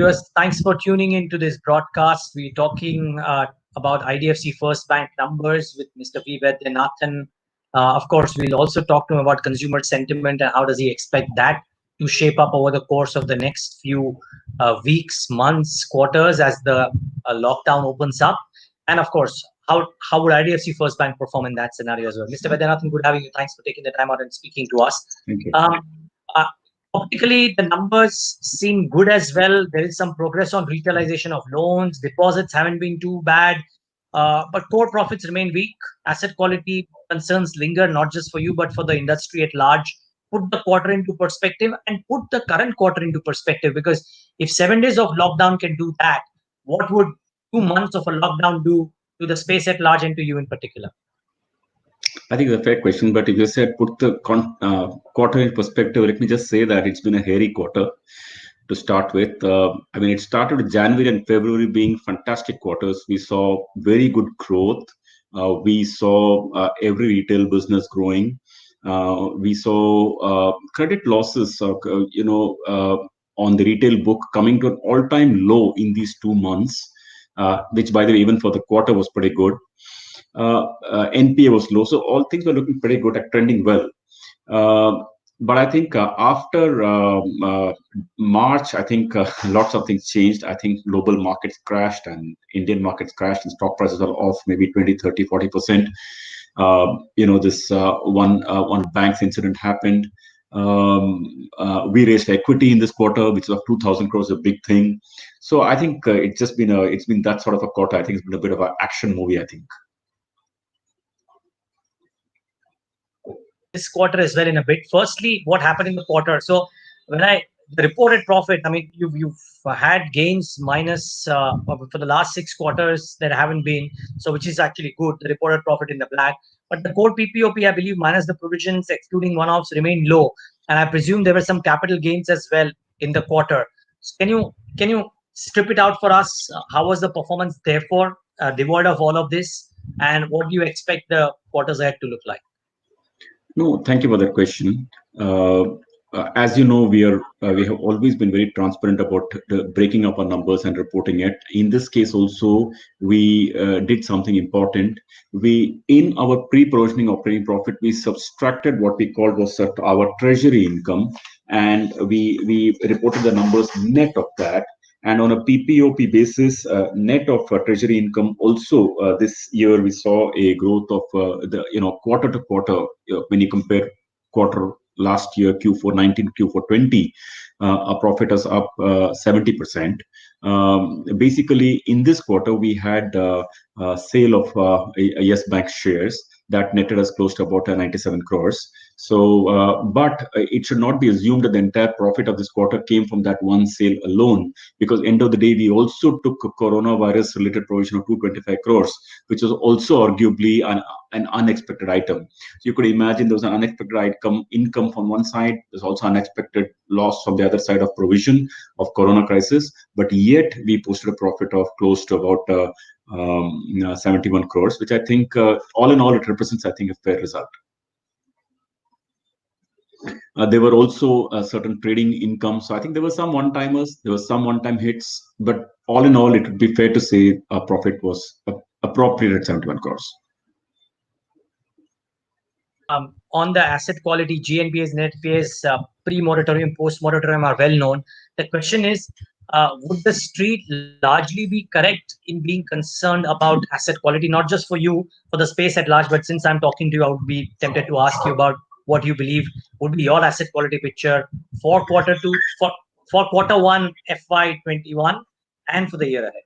Viewers, thanks for tuning into this broadcast. We're talking about IDFC First Bank numbers with Mr. V Vaidyanathan. Of course, we'll also talk to him about consumer sentiment and how does he expect that to shape up over the course of the next few weeks, months, quarters as the lockdown opens up. And of course, how would IDFC First Bank perform in that scenario as well? Mr. Vaidyanathan, good having you. Thanks for taking the time out and speaking to us. Thank you. Optically, the numbers seem good as well. There is some progress on retailization of loans. Deposits haven't been too bad, but core profits remain weak. Asset quality concerns linger, not just for you, but for the industry at large. Put the quarter into perspective and put the current quarter into perspective, because if 7 days of lockdown can do that, what would 2 months of a lockdown do to the space at large and to you in particular? I think it's a fair question, but if you said put the quarter in perspective, let me just say that it's been a hairy quarter to start with. I mean, it started with January and February being fantastic quarters. We saw very good growth. We saw every retail business growing. We saw credit losses, on the retail book coming to an all-time low in these 2 months, which, by the way, even for the quarter was pretty good. NPA was low, so all things were looking pretty good at trending well. But I think after March, I think lots of things changed. I think global markets crashed and Indian markets crashed and stock prices are off maybe 20, 30, 40%. This one bank's incident happened. We raised equity in this quarter, which was 2,000 crores, a big thing. So I think it's been that sort of a quarter. I think it's been a bit of an action movie, I think. This quarter as well in a bit. Firstly, what happened in the quarter? So the reported profit, I mean, you've had gains minus for the last 6 quarters that haven't been, so which is actually good. The reported profit in the black, but the core PPOP, I believe, minus the provisions, excluding one-offs, remained low, and I presume there were some capital gains as well in the quarter. So can you strip it out for us? How was the performance therefore devoid of all of this, and what do you expect the quarters ahead to look like? No, thank you for that question. As you know, we have always been very transparent about breaking up our numbers and reporting it. In this case also, we did something important. In our pre-provisioning operating profit, we subtracted what we called was our treasury income, and we reported the numbers net of that. And on a PPOP basis, net of treasury income, also this year we saw a growth of quarter to quarter. When you compare quarter last year, Q4 19, Q4 20, our profit is up 70%. Basically, in this quarter, we had a sale of Yes Bank shares that netted us close to about 97 crores. So, but it should not be assumed that the entire profit of this quarter came from that one sale alone, because end of the day, we also took a coronavirus related provision of 225 crores, which was also arguably an unexpected item. So you could imagine there was an unexpected income from one side. There's also unexpected loss from the other side of provision of corona crisis. But yet we posted a profit of close to about 71 crores, which I think all in all, it represents, I think, a fair result. There were also certain trading income. So I think there were some one-timers, there were some one-time hits, but all in all, it would be fair to say our profit was appropriate at 71 crores. On the asset quality, GNPAs, net NPAs, pre-moratorium, post-moratorium are well known. The question is, would the street largely be correct in being concerned about asset quality, not just for you, for the space at large, but since I'm talking to you, I would be tempted to ask you about what you believe would be your asset quality picture for quarter one FY21 and for the year ahead?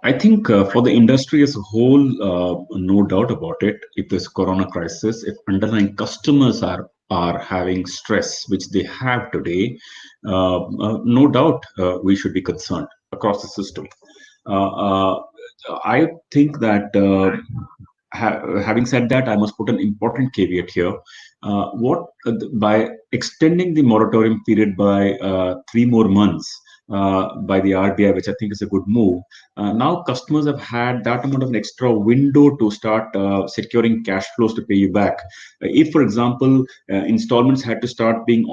I think for the industry as a whole, no doubt about it, if there's corona crisis, if underlying customers are having stress, which they have today, no doubt we should be concerned across the system. I think that having said that, I must put an important caveat here. By extending the moratorium period by 3 more months by the RBI, which I think is a good move, now customers have had that amount of an extra window to start securing cash flows to pay you back. If, for example, installments had to start being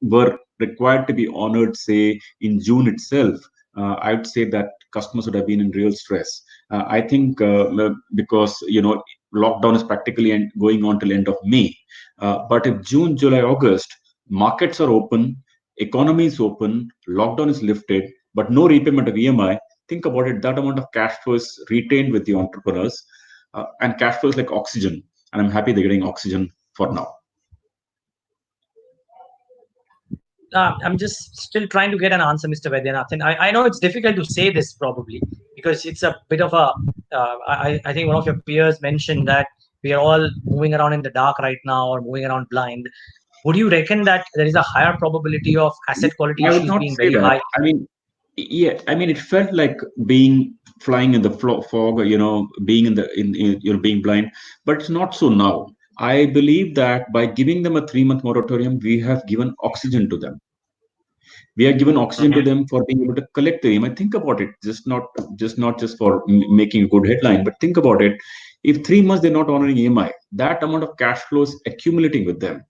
were required to be honored, say in June itself, I would say that customers would have been in real stress. I think because lockdown is practically going on till end of May. But if June, July, August, markets are open, economy is open, lockdown is lifted, but no repayment of EMI. Think about it, that amount of cash flow is retained with the entrepreneurs, and cash flow is like oxygen. And I'm happy they're getting oxygen for now. I'm just still trying to get an answer, Mr. Vaidyanathan. I know it's difficult to say this probably because it's a bit of a. I think one of your peers mentioned that we are all moving around in the dark right now or moving around blind. Would you reckon that there is a higher probability of asset quality I would issues not being say very that. high? I mean, yeah, I mean, it felt like being flying in the fog, being being blind, but it's not so now. I believe that by giving them a 3-month moratorium, we have given oxygen to them. We are given oxygen to them for being able to collect the EMI. Think about it, just for making a good headline, but think about it. If 3 months they're not honoring EMI, that amount of cash flow is accumulating with them.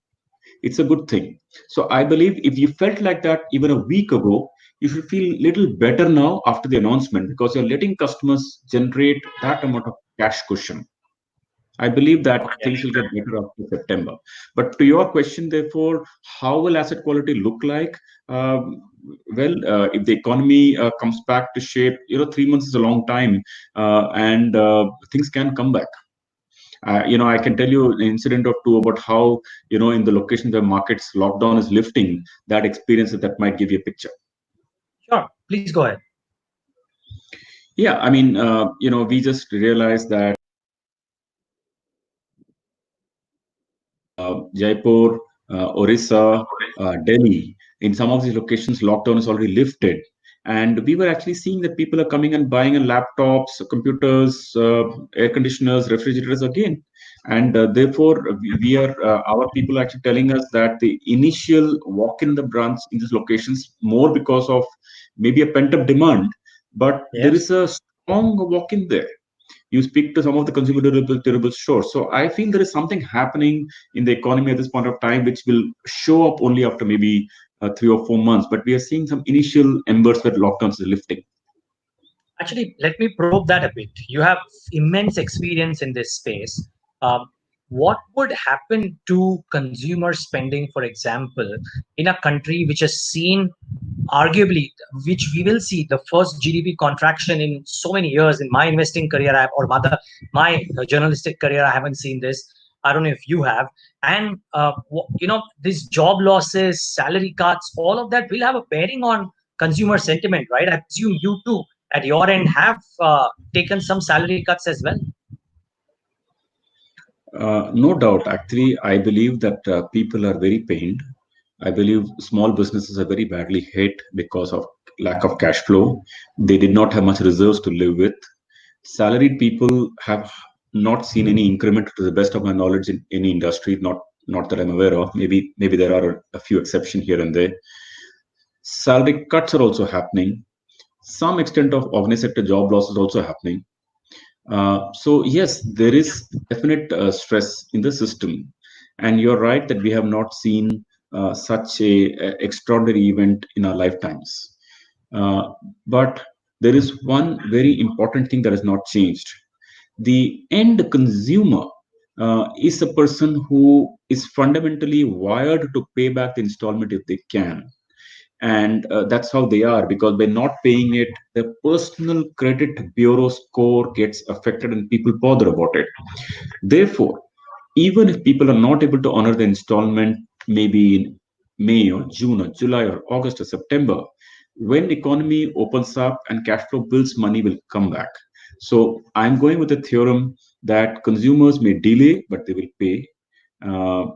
It's a good thing. So I believe if you felt like that even a week ago, you should feel a little better now after the announcement because you're letting customers generate that amount of cash cushion. I believe that things will get better after September. But to your question, therefore, how will asset quality look like? If the economy comes back to shape, 3 months is a long time, and things can come back. I can tell you an incident or two about how, in the locations where markets lockdown is lifting, that experience that might give you a picture. Sure, please go ahead. Yeah, I mean, we just realized that Jaipur, Orissa, Delhi, in some of these locations, lockdown is already lifted. And we were actually seeing that people are coming and buying laptops, computers, air conditioners, refrigerators again. And therefore, our people are actually telling us that the initial walk in the branch in these locations, more because of maybe a pent up demand, but there Yes. is a strong walk in there. You speak to some of the consumer durable stores. So I feel there is something happening in the economy at this point of time, which will show up only after maybe 3 or 4 months. But we are seeing some initial embers where lockdowns are lifting. Actually, let me probe that a bit. You have immense experience in this space. Um, what would happen to consumer spending, for example, in a country which has seen, arguably, which we will see the first GDP contraction in so many years? In my investing career, or rather, my journalistic career, I haven't seen this. I don't know if you have. And, these job losses, salary cuts, all of that will have a bearing on consumer sentiment, right? I presume you too at your end have taken some salary cuts as well. No doubt. Actually, I believe that people are very pained. I believe small businesses are very badly hit because of lack of cash flow. They did not have much reserves to live with. Salaried people have not seen any increment, to the best of my knowledge, in any industry. Not that I'm aware of. Maybe there are a few exceptions here and there. Salary cuts are also happening. Some extent of organized sector job loss is also happening. So yes, there is definite stress in the system, and you're right that we have not seen such a extraordinary event in our lifetimes. But there is one very important thing that has not changed. The end consumer is a person who is fundamentally wired to pay back the installment if they can, and that's how they are, because by not paying it, the personal credit bureau score gets affected and people bother about it. Therefore, even if people are not able to honor the installment, maybe in May or June or July or August or September, when the economy opens up and cash flow builds, money will come back. So I'm going with the theorem that consumers may delay but they will pay, uh,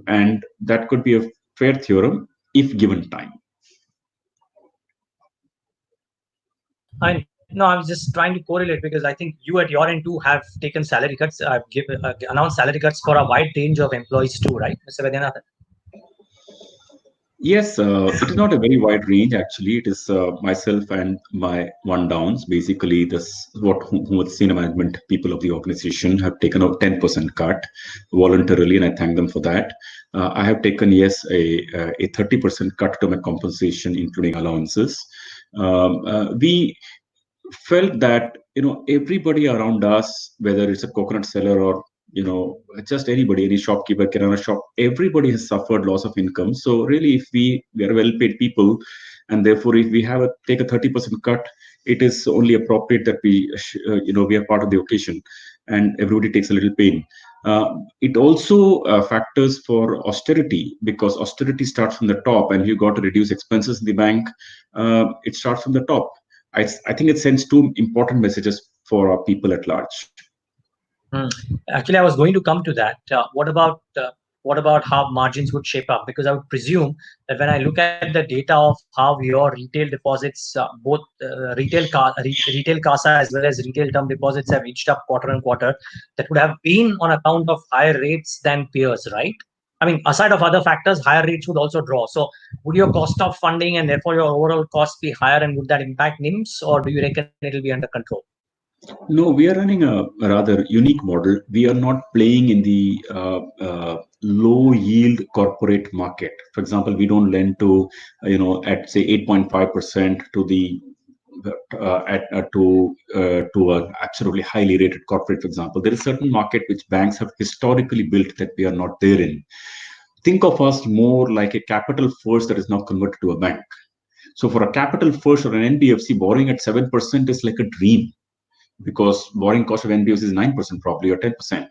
and that could be a fair theorem if given time. I no, I was just trying to correlate because I think you at your end too have taken salary cuts, announced salary cuts for a wide range of employees too, right, Mr. Vaidyanathan? Yes, it is not a very wide range actually. It is myself and my one downs. Basically, this who the senior management people of the organization have taken a 10% cut voluntarily, and I thank them for that. I have taken yes a 30% cut to my compensation, including allowances. We felt that everybody around us, whether it's a coconut seller or just anybody, any shopkeeper, kirana shop, everybody has suffered loss of income. So really, if we are well paid people, and therefore if we have a take a 30% cut, it is only appropriate that we are part of the occasion, and everybody takes a little pain. It also factors for austerity, because austerity starts from the top, and you got to reduce expenses in the bank. It starts from the top. I think it sends two important messages for our people at large. Hmm. Actually, I was going to come to that. What about how margins would shape up? Because I would presume that when I look at the data of how your retail deposits, both retail CASA as well as retail term deposits have inched up quarter on quarter, that would have been on account of higher rates than peers, right? I mean, aside of other factors, higher rates would also draw. So, would your cost of funding and therefore your overall cost be higher, and would that impact NIMS, or do you reckon it'll be under control? No, we are running a rather unique model. We are not playing in the low yield corporate market. For example, we don't lend to, at say 8.5% to the to an absolutely highly rated corporate. For example, there is certain market which banks have historically built that we are not there in. Think of us more like a capital first that is now converted to a bank. So for a capital first or an NBFC, borrowing at 7% is like a dream, because borrowing cost of NBFC is 9% probably, or 10%.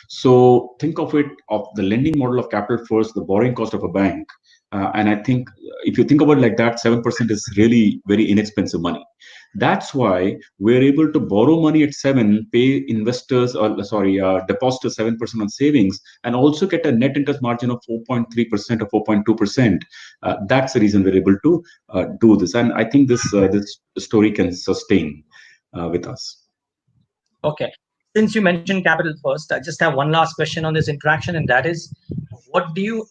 So think of it of the lending model of capital first, the borrowing cost of a bank. And I think if you think about it like that, 7% is really very inexpensive money. That's why we're able to borrow money at 7, pay investors, or sorry, depositors 7% on savings, and also get a net interest margin of 4.3% or 4.2%. That's the reason we're able to do this. And I think this story can sustain with us. Okay. Since you mentioned capital first, I just have one last question on this interaction, and that is, what do you,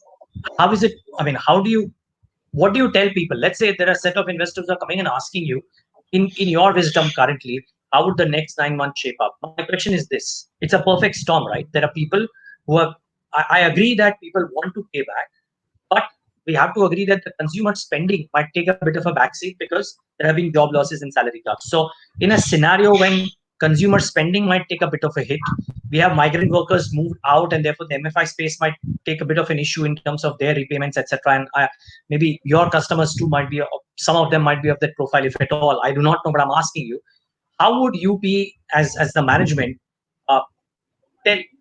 how is it, I mean, what do you tell people? Let's say there are a set of investors who are coming and asking you, in your wisdom currently, how would the next 9 months shape up? My question is this: it's a perfect storm, right? There are people who are, I agree that people want to pay back, but we have to agree that the consumer spending might take a bit of a backseat because there have been job losses and salary cuts. So, in a scenario when consumer spending might take a bit of a hit, we have migrant workers moved out, and therefore the MFI space might take a bit of an issue in terms of their repayments, etc. And maybe your customers too might be, some of them might be of that profile, if at all. I do not know, but I'm asking you, how would you be as the management uh,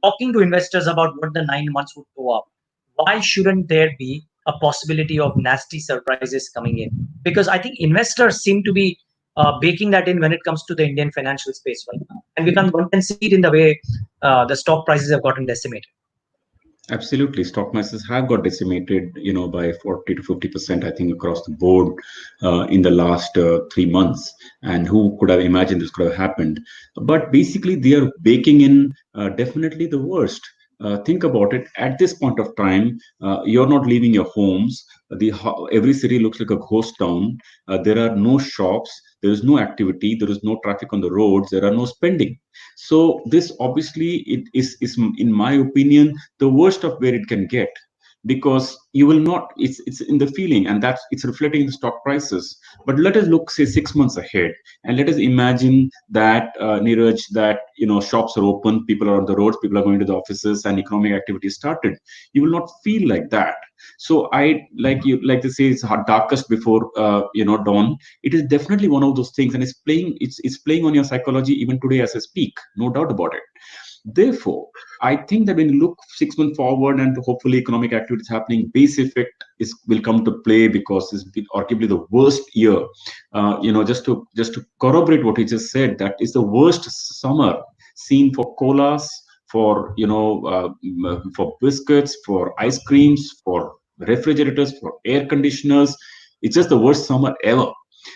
talking to investors about what the 9 months would go up? Why shouldn't there be a possibility of nasty surprises coming in? Because I think investors seem to be baking that in when it comes to the Indian financial space right now. And one can see it in the way the stock prices have gotten decimated. Absolutely, stock prices have got decimated, by 40 to 50%, I think, across the board in the last 3 months. And who could have imagined this could have happened? But basically, they are baking in definitely the worst. Think about it. At this point of time, you're not leaving your homes. Every city looks like a ghost town. There are no shops. There is no activity. There is no traffic on the roads. There are no spending. So this obviously is in my opinion the worst of where it can get, because you will not, it's in the feeling, and that's it's reflecting in the stock prices. But let us look, say, 6 months ahead, and let us imagine that Neeraj, that shops are open, people are on the roads, people are going to the offices, and economic activity started. You will not feel like that. So I like to say it's darkest before dawn. It is definitely one of those things, and it's playing on your psychology even today as I speak, no doubt about it. Therefore, I think that when you look 6 months forward and hopefully economic activity is happening, base effect will come to play, because it's been arguably the worst year. Just to corroborate what he just said, that is the worst summer seen for colas, for for biscuits, for ice creams, for refrigerators, for air conditioners. It's just the worst summer ever.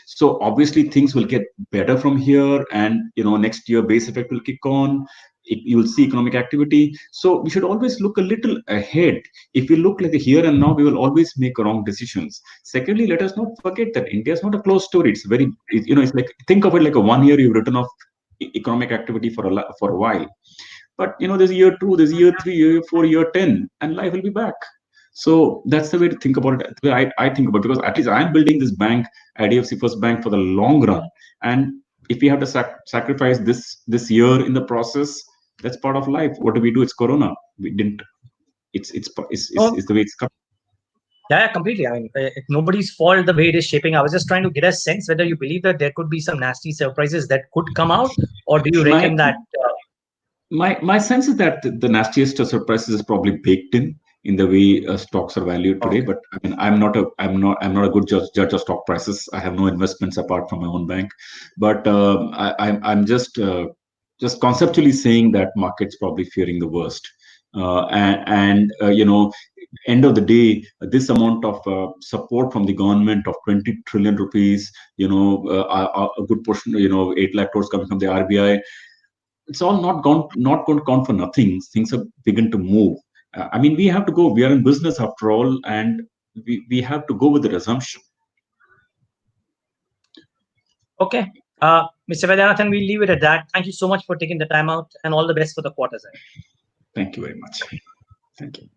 So obviously things will get better from here, and next year base effect will kick on. you will see economic activity. So we should always look a little ahead. If we look like the here and now, we will always make wrong decisions. Secondly, let us not forget that India is not a closed story. It's it's like, think of it like a 1 year you've written off economic activity for a while. But there's year 2, there's year 3, year 4, year 10, and life will be back. So that's the way to think about it. The way I think about it, because at least I'm building this bank, IDFC First Bank, for the long run. And if we have to sacrifice this year in the process, that's part of life. What do we do? It's Corona. We didn't. It's the way it's come. Yeah, completely. I mean, it's nobody's fault the way it is shaping. I was just trying to get a sense whether you believe that there could be some nasty surprises that could come out, or do you My reckon that? my sense is that the nastiest surprises is probably baked in the way stocks are valued today. Okay. But I mean, I'm not a good judge of stock prices. I have no investments apart from my own bank. But I'm just conceptually saying that market's probably fearing the worst. End of the day, this amount of support from the government of 20 trillion rupees, a good portion, 8 lakh crores coming from the RBI, it's all not going to count for nothing. Things have begun to move. I mean, we have to go. We are in business after all, and we have to go with the assumption. Okay. Mr. Vaidyanathan, we'll leave it at that. Thank you so much for taking the time out, and all the best for the quarters ahead. Thank you very much. Thank you.